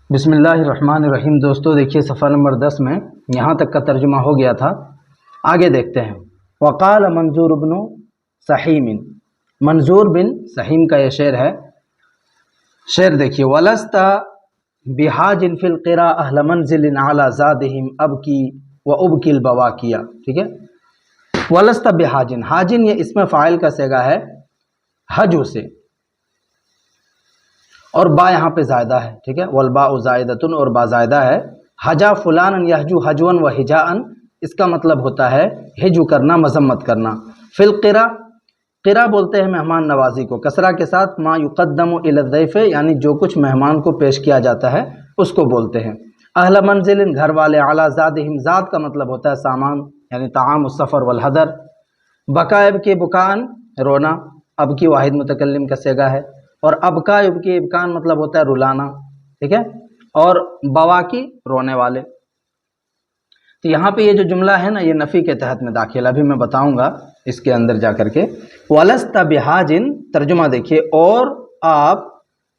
بسم اللہ الرحمن الرحیم۔ دوستو دیکھیے صفحہ نمبر 10 میں یہاں تک کا ترجمہ ہو گیا تھا، آگے دیکھتے ہیں۔ وقال منظور بن سحیم، منظور بن سحیم کا یہ شعر ہے۔ شعر دیکھیے، وَلَسْتَ بِحَاجٍ فِي الْقِرَىٰ أَهْلَ مَنْزِلٍ عَلَىٰ زَادِهِمْ أَبْكِي وَأُبْكِي الْبَوَاكِيَ، ٹھیک ہے۔ وَلَسْتَ بِحَاجٍ، حاجن یہ اسم فاعل کا صیغہ ہے حجو سے، اور با یہاں پہ زائدہ ہے، ٹھیک ہے۔ والباء زائدۃ، اور با زائدہ ہے۔ حجا فلانا یحجو حجوا و حجاء، اس کا مطلب ہوتا ہے ہجو کرنا، مذمت کرنا۔ فی القرا، قرا بولتے ہیں مہمان نوازی کو، کسرہ کے ساتھ، ما یقدم الی الضیف، یعنی جو کچھ مہمان کو پیش کیا جاتا ہے اس کو بولتے ہیں۔ اہل منزل، گھر والے، علی زادہم، زاد کا مطلب ہوتا ہے سامان، یعنی طعام السفر والحضر۔ بکا ابکی بکان، رونا، اب کی واحد متکلم کا صیغہ ہے، اور ابکا ابکی ابکان مطلب ہوتا ہے رلانا، ٹھیک ہے۔ اور بواکی، رونے والے۔ تو یہاں پہ یہ جو جملہ ہے نا، یہ نفی کے تحت میں داخل، ابھی میں بتاؤں گا اس کے اندر جا کر کے۔ وَلَسْتَ بِحَاجٍ، ترجمہ دیکھیے، اور آپ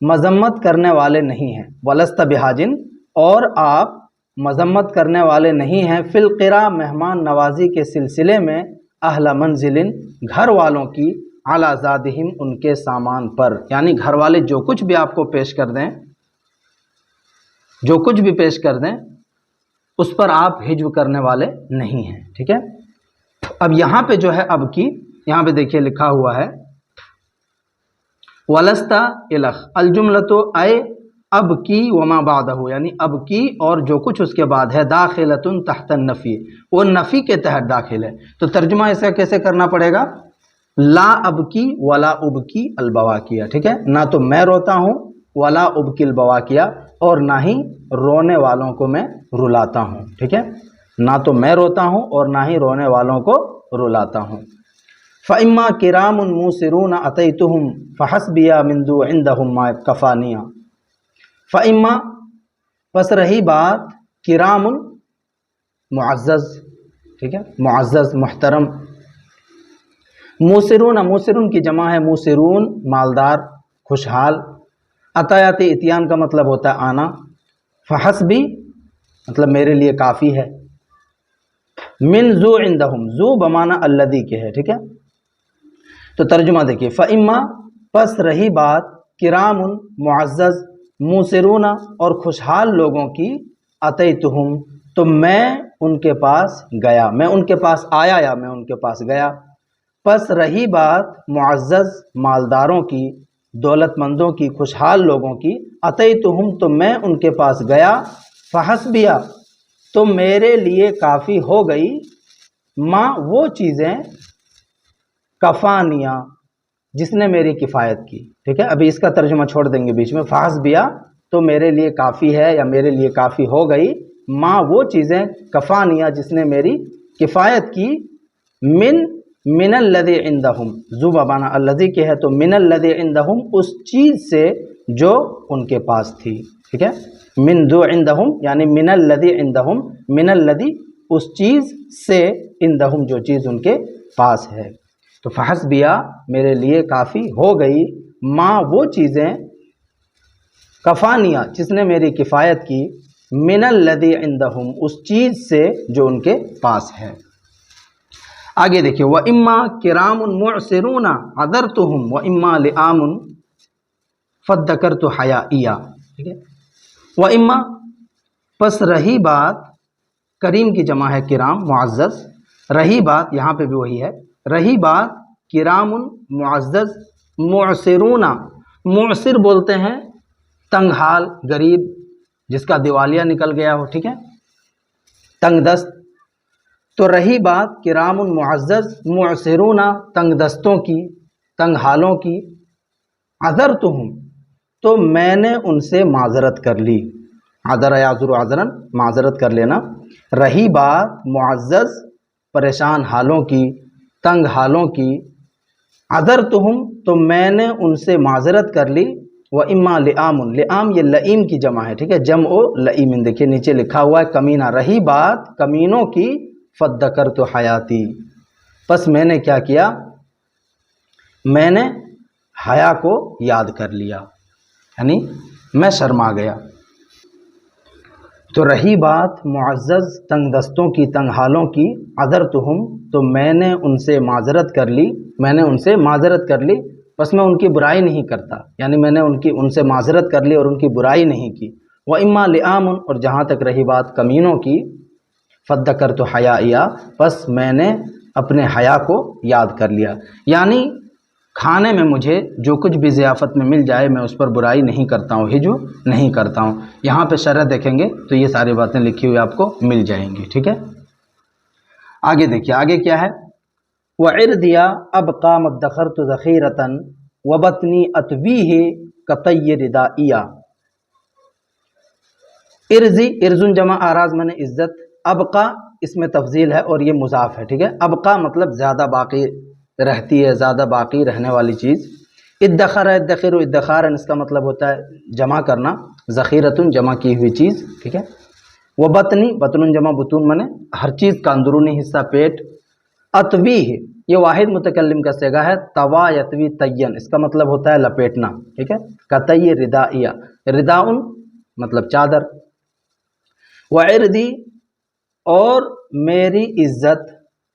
مذمت کرنے والے نہیں ہیں۔ وَلَسْتَ بِحَاجٍ، اور آپ مذمت کرنے والے نہیں ہیں، فی القرا، مہمان نوازی کے سلسلے میں، اہل منزل، گھر والوں کی، علی زادہم، ان کے سامان پر، یعنی گھر والے جو کچھ بھی آپ کو پیش کر دیں، جو کچھ بھی پیش کر دیں اس پر آپ ہجو کرنے والے نہیں ہیں، ٹھیک ہے۔ اب یہاں پہ جو ہے اب کی، یہاں پہ دیکھیے لکھا ہوا ہے وَلَسْتَ الخ الجملۃ اے اب کی وما بعدہ، یعنی اب کی اور جو کچھ اس کے بعد ہے، داخلۃ تحت النفی، وہ نفی کے تحت داخل ہے۔ تو ترجمہ اسے کیسے کرنا پڑے گا؟ لا ابکی ولا ابکی البواکیہ، ٹھیک ہے۔ نہ تو میں روتا ہوں، ولا ابکی البواکیہ، اور نہ ہی رونے والوں کو میں رلاتا ہوں، ٹھیک ہے۔ نہ تو میں روتا ہوں اور نہ ہی رونے والوں کو رلاتا ہوں۔ فَإِمَّا كِرَامٌ مُوسِرُونَ أَتَيْتُهُمْ فَحَسْبِيَ مِنْ ذُو عِنْدَهُمْ مَا كَفَانِيَ۔ فَإِمَّا، پس رہی بات، کرام، معزز، ٹھیک ہے، معزز، محترم۔ موسرون، موسرون کی جمع ہے موسرون، مالدار، خوشحال۔ عطایات اتیان کا مطلب ہوتا ہے آنا۔ فحسبی، مطلب میرے لیے کافی ہے۔ من ذو عندہم، ذو بمانا الذی کے ہے، ٹھیک ہے۔ تو ترجمہ دیکھیے، فإما، پس رہی بات، کرام، معزز، موسرون، اور خوشحال لوگوں کی، اتیتہم، تو میں ان کے پاس گیا، میں ان کے پاس آیا یا میں ان کے پاس گیا۔ پس رہی بات معزز مالداروں کی، دولت مندوں کی، خوشحال لوگوں کی، اتیتہم، تو میں ان کے پاس گیا، فحسبیہ، تو میرے لیے کافی ہو گئی، ماں وہ چیزیں، کفانیہ، جس نے میری کفایت کی، ٹھیک ہے۔ ابھی اس کا ترجمہ چھوڑ دیں گے بیچ میں۔ فحسبیہ، تو میرے لیے کافی ہے یا میرے لیے کافی ہو گئی، ماں وہ چیزیں، کفانیہ، جس نے میری کفایت کی، من الذی عندہم، ذو بمانا الذی کے ہے، تو من الذی عندہم، اس چیز سے جو ان کے پاس تھی، ٹھیک ہے۔ من ذو عندہم یعنی من الذی عندہم، من الذی، اس چیز سے، عندہم، جو چیز ان کے پاس ہے۔ تو فحسبیہ، میرے لیے کافی ہو گئی، ماں وہ چیزیں، کفانیہ، جس نے میری کفایت کی، من الذی عندہم، اس چیز سے جو ان کے پاس ہے۔ آگے دیکھیے، وَإِمَّا كِرَامٌ مُعْسِرُونَ عَذَرْتُهُمْ وَإِمَّا لِآمٌ فَذَّكَرْتُ حَيَائِيَ، ٹھیک ہے۔ وَإِمَّا، پس رہی بات، کریم کی جمع ہے کرام، معزز، رہی بات، یہاں پہ بھی وہی ہے، رہی بات، کرام، معزز، معسرون، معسر بولتے ہیں تنگ حال، غریب، جس کا دیوالیہ نکل گیا ہو، ٹھیک ہے، تنگ دست۔ تو رہی بات کرام، معزز، معسرون، تنگ دستوں کی، تنگ حالوں کی، عذرتہم، تو میں نے ان سے معذرت کر لی، عذر یعذر عذرا، معذرت کر لینا۔ رہی بات معزز، پریشان حالوں کی، تنگ حالوں کی، عذرتہم، تو میں نے ان سے معذرت کر لی۔ وَإِمَّا لِآمٌ، لِآم یہ لئیم کی جمع ہے، ٹھیک ہے، جمع لئیم، دیکھیے نیچے لکھا ہوا ہے کمینہ، رہی بات کمینوں کی، فَذَّكَرْتُ حَيَاتِي، پس میں نے کیا کیا، میں نے حیا کو یاد کر لیا، یعنی میں شرما گیا۔ تو رہی بات معزز تنگ دستوں کی، تنگ حالوں کی، عذرتہم، تو میں نے ان سے معذرت کر لی، بس میں ان کی برائی نہیں کرتا، یعنی میں نے ان سے معذرت کر لی اور ان کی برائی نہیں کی۔ وَإِمَّا لِآمٌ، اور جہاں تک رہی بات کمینوں کی، فَذَّكَرْتُ حَيَائِيَا، بس میں نے اپنے حیا کو یاد کر لیا، یعنی کھانے میں مجھے جو کچھ بھی ضیافت میں مل جائے میں اس پر برائی نہیں کرتا ہوں، ہجو نہیں کرتا ہوں۔ یہاں پہ شرح دیکھیں گے تو یہ ساری باتیں لکھی ہوئی آپ کو مل جائیں گی، ٹھیک ہے۔ آگے دیکھیے آگے کیا ہے، وَعِرْدِيَا أَبْقَى مَدَّخَرْتُ ذَخِيرَةً وَبَطْنِي أَتْوِيهِ كَطَيِّ رِدَائِيَا۔ ارزی، ارزن جمع آراز میں نے عزت، ابقا اس میں تفضیل ہے اور یہ مضاف ہے، ٹھیک ہے۔ ابقا مطلب زیادہ باقی رہتی ہے، زیادہ باقی رہنے والی چیز۔ ادخر ہے، ادخر ادخار، اس کا مطلب ہوتا ہے جمع کرنا، ذخیرتن جمع کی ہوئی چیز، ٹھیک ہے۔ وہ بطنی، بطن جمع بطون میں نے ہر چیز کا اندرونی حصہ، پیٹ۔ اتویہ، یہ واحد متکلم کا صیغہ ہے، توا یتوی تین، اس کا مطلب ہوتا ہے لپیٹنا، ٹھیک ہے۔ کتئی ردائیہ، رداؤن مطلب چادر۔ وعردی، اور میری عزت،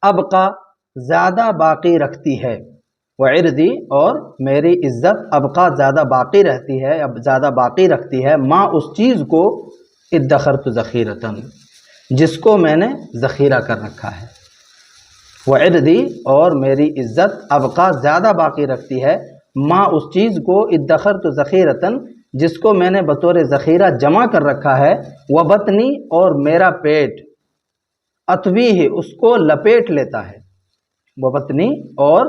ابقا زیادہ باقی رکھتی ہے، وعردی، اور میری عزت، ابقا زیادہ باقی رہتی ہے، اب زیادہ باقی رکھتی ہے، ماں اس چیز کو، ادخرت ذخیرتن، جس کو میں نے ذخیرہ کر رکھا ہے۔ وعردی، اور میری عزت، ابقا زیادہ باقی رکھتی ہے، ماں اس چیز کو، ادخرت ذخیرتن، جس کو میں نے بطور ذخیرہ جمع کر رکھا ہے، وبطنی، اور میرا پیٹ، اتویہ، اس کو لپیٹ لیتا ہے، وبطنی، اور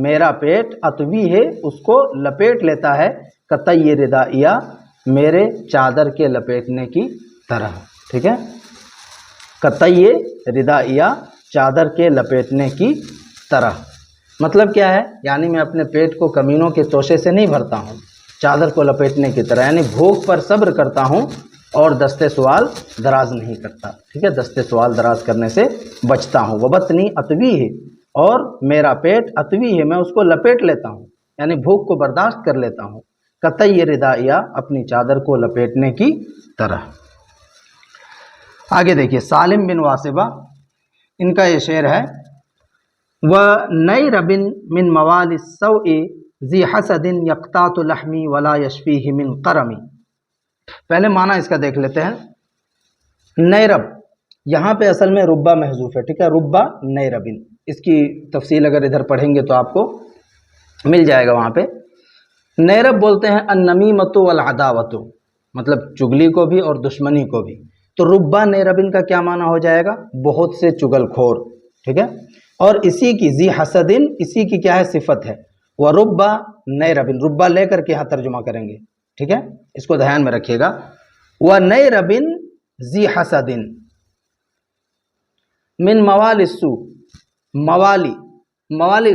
میرا پیٹ، اتویہ، اس کو لپیٹ لیتا ہے، کطی ردائیہ، میرے چادر کے لپیٹنے کی طرح، ٹھیک ہے۔ کطی ردائیہ، چادر کے لپیٹنے کی طرح، مطلب کیا ہے، یعنی میں اپنے پیٹ کو کمینوں کے توشے سے نہیں بھرتا ہوں، چادر کو لپیٹنے کی طرح، یعنی بھوک پر صبر کرتا ہوں اور دستے سوال دراز نہیں کرتا، ٹھیک ہے، دستے سوال دراز کرنے سے بچتا ہوں۔ وبطنی اتویہ، اور میرا پیٹ، اتویہ، میں اس کو لپیٹ لیتا ہوں، یعنی بھوک کو برداشت کر لیتا ہوں، کطی ردائیہ، اپنی چادر کو لپیٹنے کی طرح۔ آگے دیکھیے سالم بن واسبہ، ان کا یہ شعر ہے، وَنَيْرَبٍ مِّن مَوَالِ السَّوْءِ ذِي حَسَدٍ يَقْتَاتُ لَحْمِي وَلَا يَشْفِيهِ مِن قَرَمِ۔ پہلے معنی اس کا دیکھ لیتے ہیں۔ نیرب، یہاں پہ اصل میں ربا محذوف ہے، ٹھیک ہے، ربا نیربن، اس کی تفصیل اگر ادھر پڑھیں گے تو آپ کو مل جائے گا وہاں پہ۔ نیرب بولتے ہیں النمیمۃ والعداوۃ، مطلب چگلی کو بھی اور دشمنی کو بھی۔ تو ربا نیربن کا کیا معنی ہو جائے گا، بہت سے چگل خور، ٹھیک ہے۔ اور اسی کی ذی حسدن، اسی کی کیا ہے، صفت ہے، وربا نیربن، ربا لے کر کے یہاں ترجمہ کریں گے، ٹھیک ہے، اس کو دھیان میں رکھیے گا۔ وَنَيْرَبٍ ذِي حَسَدٍ من موال السوء، موالی، موالی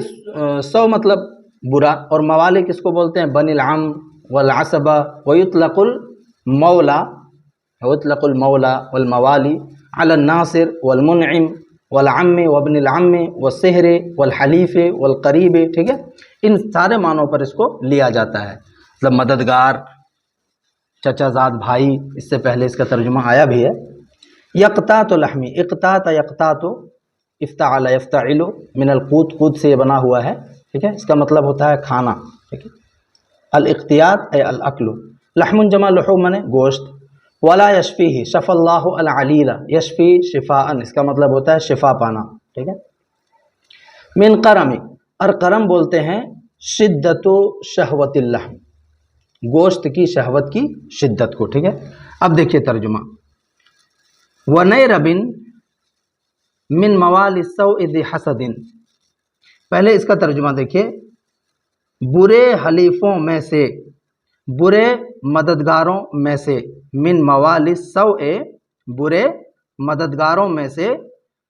سو مطلب برا، اور موالی کس کو بولتے ہیں، بنی العم والعصبہ، ویطلق المولا، ویطلق المولا والموالی علی الناصر والمنعم والعم وابن العم والسحر والحلیف والقریب، ٹھیک ہے، ان سارے معنوں پر اس کو لیا جاتا ہے، مطلب مددگار، چچا زاد بھائی، اس سے پہلے اس کا ترجمہ آیا بھی ہے۔ یقطات لحمی، اقطات یقطات، افتعل یفتعل، من القوت، قوت سے یہ بنا ہوا ہے، ٹھیک ہے، اس کا مطلب ہوتا ہے کھانا، ٹھیک ہے۔ الاقتیات ای الاکل، لحم جمع لحوم میں نے گوشت۔ ولا یشفیہ، شفا اللہ العلیل، یشفی شفاء، اس کا مطلب ہوتا ہے شفا پانا، ٹھیک ہے۔ من قرم، اور قرم بولتے ہیں شدت شہوت اللحم، گوشت کی شہوت کی شدت کو، ٹھیک ہے۔ اب دیکھیے ترجمہ، وَنَيْرَبٍ مِّن مَوَالِ السَّوْءِ ذِي حَسَدٍ، پہلے اس کا ترجمہ دیکھیے، برے حلیفوں میں سے، برے مددگاروں میں سے، من موال السوء، برے مددگاروں میں سے،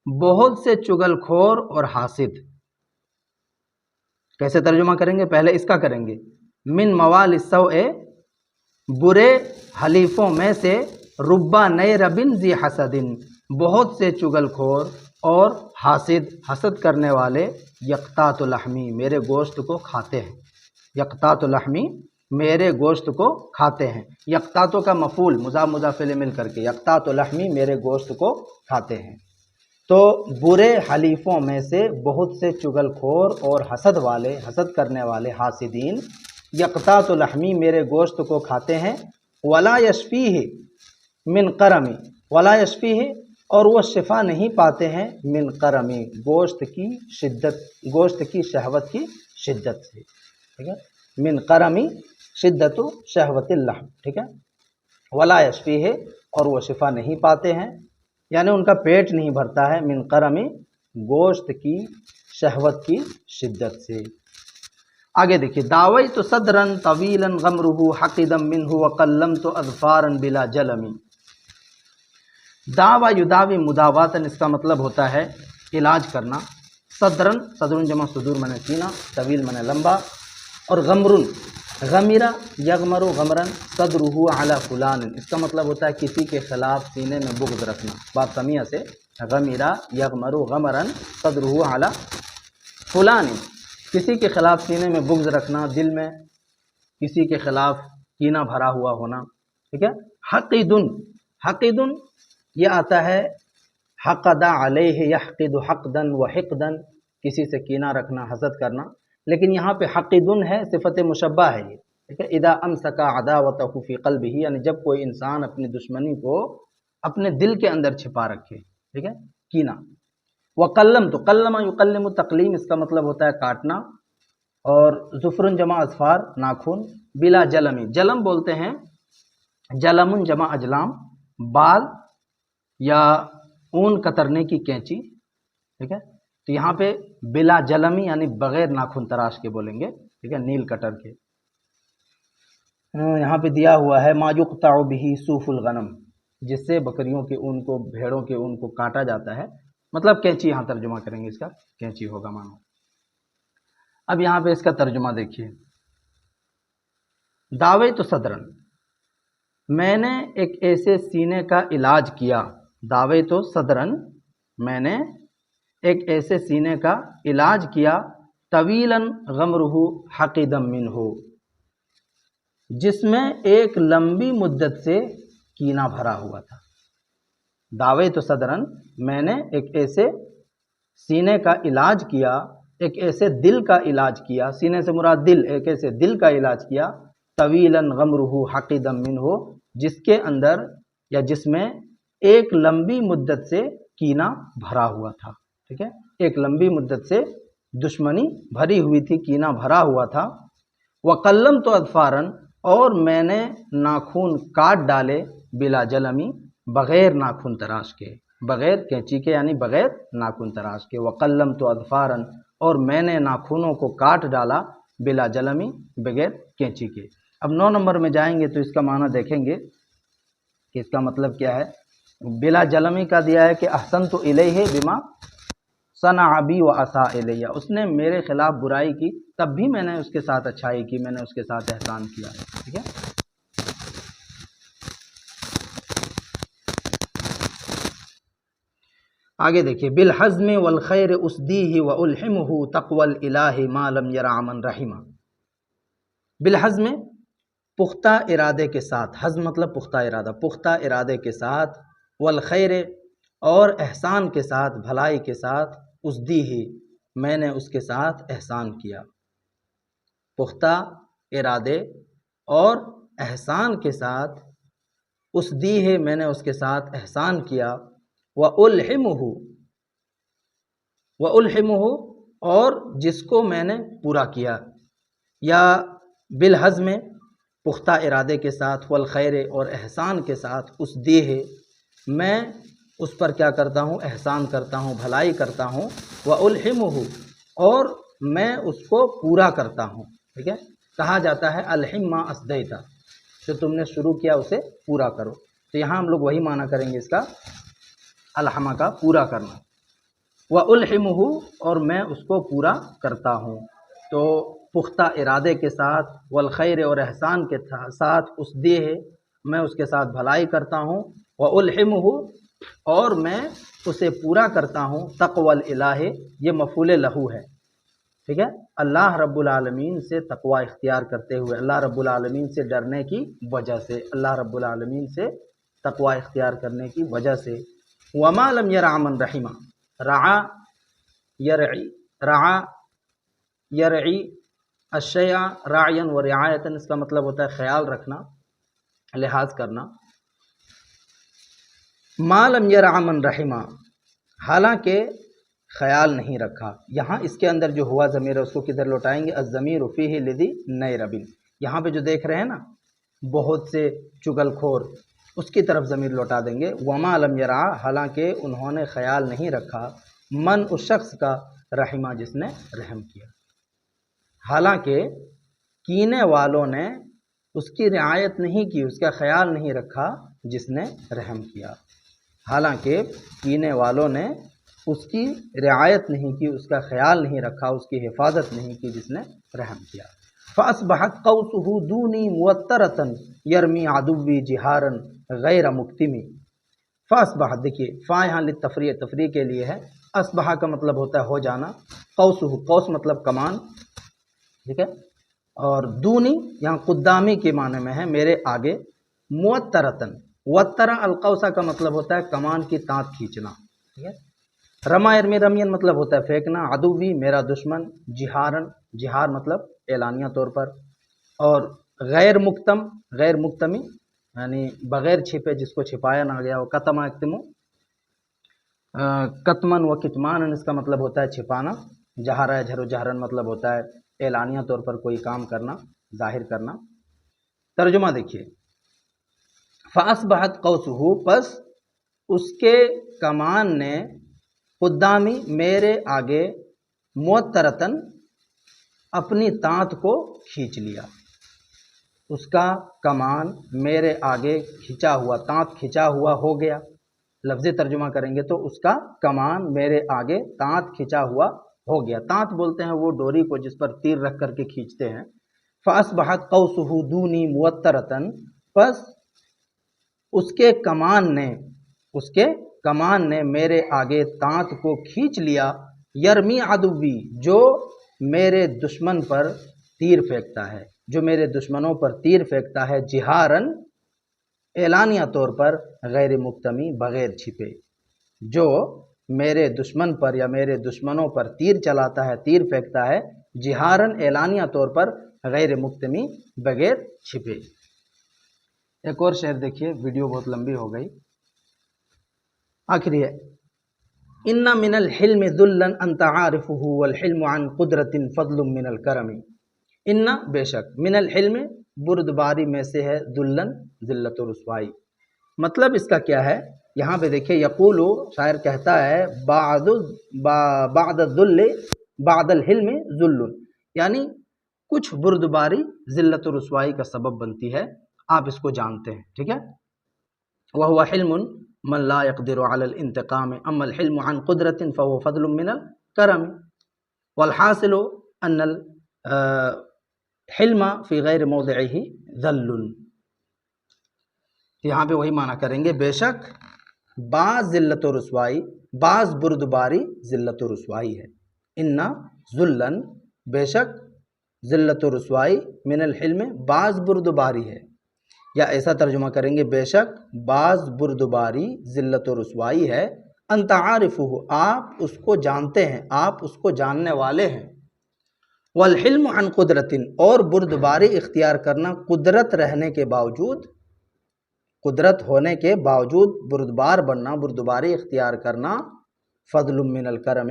بہت سے چگل خور اور حاسد۔ کیسے ترجمہ کریں گے، پہلے اس کا کریں گے، من موال السوء، برے حلیفوں میں سے، ربا نیربن ذی حسدن، بہت سے چگل خور اور حاسد، حسد کرنے والے، یقطات لحمی، میرے گوشت کو کھاتے ہیں، یقطات لحمی، میرے گوشت کو کھاتے ہیں. یقطعو کا مفعول مضاف مضاف الیہ مل کر کے یقطع لحمی میرے گوشت کو کھاتے ہیں. تو برے حلیفوں میں سے بہت سے چگل خور اور حسد کرنے والے حاسدین یقطع لحمی میرے گوشت کو کھاتے ہیں. ولا یشفیہ من قرمی ولا یشفیہ اور وہ شفا نہیں پاتے ہیں من قرمی گوشت کی شہوت کی شدت سے. ٹھیک ہے، من قرمی شدت شہوت اللحم. ٹھیک ہے، ولا یشفیہ اور وہ شفا نہیں پاتے ہیں، یعنی ان کا پیٹ نہیں بھرتا ہے من قرمی گوشت کی شہوت کی شدت سے. آگے دیکھیے داویت صدرا طویلا غمرہ حقدا منہ وقلمت اظفارا بلا جلمی. داوا یداوی مداواتن اس کا مطلب ہوتا ہے علاج کرنا. صدرن جمع صدور منے سینہ، طویل منے لمبا، اور غمرن غمیرہ یغمر غمرن صدرہ علی فلان اس کا مطلب ہوتا ہے کسی کے خلاف سینے میں بغض رکھنا. باب سمیہ سے غمیرہ یغمر غمرن صدرہ علی فلان کسی کے خلاف سینے میں بغض رکھنا، دل میں کسی کے خلاف کینہ بھرا ہوا ہونا. ٹھیک ہے، حقیدن یہ آتا ہے حقد علیہ یحقد حقدا وحقدا کسی سے کینہ رکھنا، حسد کرنا. لیکن یہاں پہ حقیدن ہے صفت مشبہ ہے یہ. ٹھیک ہے، اذا امسک عداوتہ فی قلبہ یعنی جب کوئی انسان اپنی دشمنی کو اپنے دل کے اندر چھپا رکھے. ٹھیک ہے، کینہ. وقلم تو قلم یقلم تقلیم اس کا مطلب ہوتا ہے کاٹنا، اور ظفرن جمع اظفار ناخن، بلا جلمی جلم بولتے ہیں، جلمن جمع اجلام بال یا اون کترنے کی کینچی. ٹھیک ہے، تو یہاں پہ بلا جلمی یعنی بغیر ناخن تراش کے بولیں گے. ٹھیک ہے، نیل کٹر کے. یہاں پہ دیا ہوا ہے ما یقطع بہ صوف الغنم جس سے بکریوں کے اون کو بھیڑوں کے اون کو کاٹا جاتا ہے. مطلب کینچی یہاں ترجمہ کریں گے، اس کا کینچی ہوگا مانو. اب یہاں پہ اس کا ترجمہ دیکھیے داویت صدرن میں نے ایک ایسے سینے کا علاج کیا. داویت صدرن میں نے ایک ایسے سینے کا علاج کیا، طویلا غمرہ حقدا منہ جس میں ایک لمبی مدت سے کینہ بھرا ہوا تھا. داویت صدرن میں نے ایک ایسے سینے کا علاج کیا، ایک ایسے دل کا علاج کیا، سینے سے مراد دل، ایک ایسے دل کا علاج کیا، طویلا غمرہ حقدا منہ جس کے اندر یا جس میں ایک لمبی مدت سے کینہ بھرا ہوا تھا. ٹھیک ہے، ایک لمبی مدت سے دشمنی بھری ہوئی تھی، کینہ بھرا ہوا تھا. وقلمت اظفارا اور میں نے ناخون کاٹ ڈالے، بلا جلمی بغیر ناخن تراش کے، بغیر کینچی کے یعنی بغیر ناخن تراش کے. وقلمت اظفارا اور میں نے ناخنوں کو کاٹ ڈالا، بلا جلمی بغیر کینچی کے. اب 9 نمبر میں جائیں گے تو اس کا معنی دیکھیں گے کہ اس کا مطلب کیا ہے. بلا جلمی کا دیا ہے کہ احسنت الیہ بما صنع بی واساء الیہ اس نے میرے خلاف برائی کی تب بھی میں نے اس کے ساتھ اچھائی کی، میں نے اس کے ساتھ احسان کیا ہے. ٹھیک ہے، آگے دیکھیے بالحزم والخیر اسدیہ والحمہ تقوی الالہ ما لم یرع من رحمہ. بالحزم پختہ ارادے کے ساتھ، حزم مطلب پختہ ارادہ، پختہ ارادے کے ساتھ، والخیر اور احسان کے ساتھ، بھلائی کے ساتھ، اسدیہ میں نے اس کے ساتھ احسان کیا. پختہ ارادے اور احسان کے ساتھ، اسدیہ میں نے اس کے ساتھ احسان کیا. وَأُلْحِمُهُ اور جس کو میں نے پورا کیا، یا بالحزم پختہ ارادے کے ساتھ، والخیر اور احسان کے ساتھ، اسدیہ میں اس پر کیا کرتا ہوں، احسان کرتا ہوں، بھلائی کرتا ہوں. وَأُلْحِمُهُ اور میں اس کو پورا کرتا ہوں. ٹھیک ہے، کہا جاتا ہے الحم ما اسدیتا جو تم نے شروع کیا اسے پورا کرو. تو یہاں ہم لوگ وہی معنی کریں گے اس کا، الحمہ کا پورا کرنا. وَأُلْحِمُهُ اور میں اس کو پورا کرتا ہوں. تو پختہ ارادے کے ساتھ، والخیر اور احسان کے ساتھ، اسدیہ میں اس کے ساتھ بھلائی کرتا ہوں. وَأُلْحِمُهُ اور میں اسے پورا کرتا ہوں. تقوی الالہ یہ مفعول لہو ہے. ٹھیک ہے، اللہ رب العالمین سے تقوی اختیار کرتے ہوئے، اللہ رب العالمین سے ڈرنے کی وجہ سے، اللہ رب العالمین سے تقوی اختیار کرنے کی وجہ سے. وما لم يرع من رحمہ، رعا یرعی الشیء راعیا و رعایتا، اس کا مطلب ہوتا ہے خیال رکھنا، لحاظ کرنا. ما لم يرع من رحمہ، حالانکہ خیال نہیں رکھا. یہاں اس کے اندر جو ہوا ضمیر ہے اس کو کدھر لوٹائیں گے؟ الضمیر فیہ لذی نیرب. یہاں پہ جو دیکھ رہے ہیں نا بہت سے چگل کھور، اس کی طرف ضمیر لوٹا دیں گے. وما لم یرع، حالانکہ انہوں نے خیال نہیں رکھا، من اس شخص کا، رحمہ جس نے رحم کیا. حالانکہ کینے والوں نے اس کی رعایت نہیں کی، اس کا خیال نہیں رکھا جس نے رحم کیا. حالانکہ کینے والوں نے اس کی رعایت نہیں کی، اس کا خیال نہیں رکھا، اس کی حفاظت نہیں کی جس نے رحم کیا. فَأَصْبَحَتْ قَوْسُهُ دُونِي مُوَتَّرَةً يَرْمِي عَدُوِّي جِهَارًا غَيْرَ مُكْتِمِ. فَأَصْبَحَ، دیکھیے فا یہاں للتفریع، تفریع کے لیے ہے. اصبح کا مطلب ہوتا ہے ہو جانا، قوسہ، قوس مطلب کمان، ٹھیک ہے. اور دونی یہاں قدامی کے معنی میں ہے، میرے آگے. موترتن، وترا القوسہ کا مطلب ہوتا ہے کمان کی تانت کھینچنا، ٹھیک ہے. رما یرمی رمین مطلب ہوتا ہے پھینکنا. عدوی میرا دشمن. جہارن، جہار مطلب اعلانیہ طور پر. اور غیر مکتم، غیر مکتمی یعنی بغیر چھپے، جس کو چھپایا نہ گیا ہو. کتما اکتمو، کتمن و کتمان، اس کا مطلب ہوتا ہے چھپانا. جہارا جھر و جہرن مطلب ہوتا ہے اعلانیہ طور پر کوئی کام کرنا، ظاہر کرنا. ترجمہ دیکھیے، فَأَصْبَحَتْ قَوْسُهُ، پس اس کے کمان نے، قدامی میرے آگے، موترتن اپنی تانت کو کھینچ لیا. اس کا کمان میرے آگے کھینچا ہوا، تانت کھینچا ہوا ہو گیا. لفظی ترجمہ کریں گے تو اس کا کمان میرے آگے تانت کھینچا ہوا ہو گیا. تانت بولتے ہیں وہ ڈوری کو جس پر تیر رکھ کر کے کھینچتے ہیں. فَأَصْبَحَتْ قَوْسُهُ دُونِي مُوَتَّرَةً، پس اس کے کمان نے میرے آگے تانت کو کھینچ لیا. یرمی عدوی، جو میرے دشمن پر تیر پھینکتا ہے، جو میرے دشمنوں پر تیر پھینکتا ہے. جہارن، اعلانیہ طور پر. غیر مکتمی، بغیر چھپے. جو میرے دشمن پر یا میرے دشمنوں پر تیر چلاتا ہے، تیر پھینکتا ہے. جہارن، اعلانیہ طور پر. غیر مکتمی، بغیر چھپے. ایک اور شعر دیکھیے، ویڈیو بہت لمبی ہو گئی، آخری ہے. ان من الحلم ذلا انت عارفه والحلم عن قدرت فضل من الکرم. ان، بے شک، من الحلم، بردباری میں سے ہے، ذلن، ذلت و رسوائی. مطلب اس کا کیا ہے؟ یہاں پہ دیکھیں، یقول، شاعر کہتا ہے، بعد الذل بعد الحلم ذل، یعنی کچھ بردباری ذلت و رسوائی کا سبب بنتی ہے، آپ اس کو جانتے ہیں، ٹھیک ہے. وهو حلم من لا يقدر على الانتقام اما الحلم عن قدرة فهو فضل من الكرم. والحاصل ان الحلم في غير موضعه ذل. یہاں پہ وہی معنی کریں گے، بے شک بعض ذلت و رسوائی، بعض بردباری ذلت و رسوائی ہے. ان ذلن، بے شک ذلت و رسوائی، من الحلم، بعض بردباری ہے. یا ایسا ترجمہ کریں گے، بے شک بعض بردباری ذلت و رسوائی ہے. انت عارفہ، آپ اس کو جانتے ہیں، آپ اس کو جاننے والے ہیں. والحلم عن قدرت، اور بردباری اختیار کرنا قدرت رہنے کے باوجود، قدرت ہونے کے باوجود بردبار بننا، بردباری اختیار کرنا، فضل من الکرم،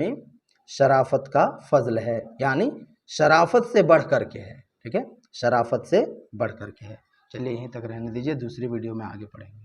شرافت کا فضل ہے، یعنی شرافت سے بڑھ کر کے ہے، ٹھیک ہے، شرافت سے بڑھ کر کے ہے. چلیے یہیں تک رہنے دیجیے، دوسری ویڈیو میں آگے پڑھیں گے.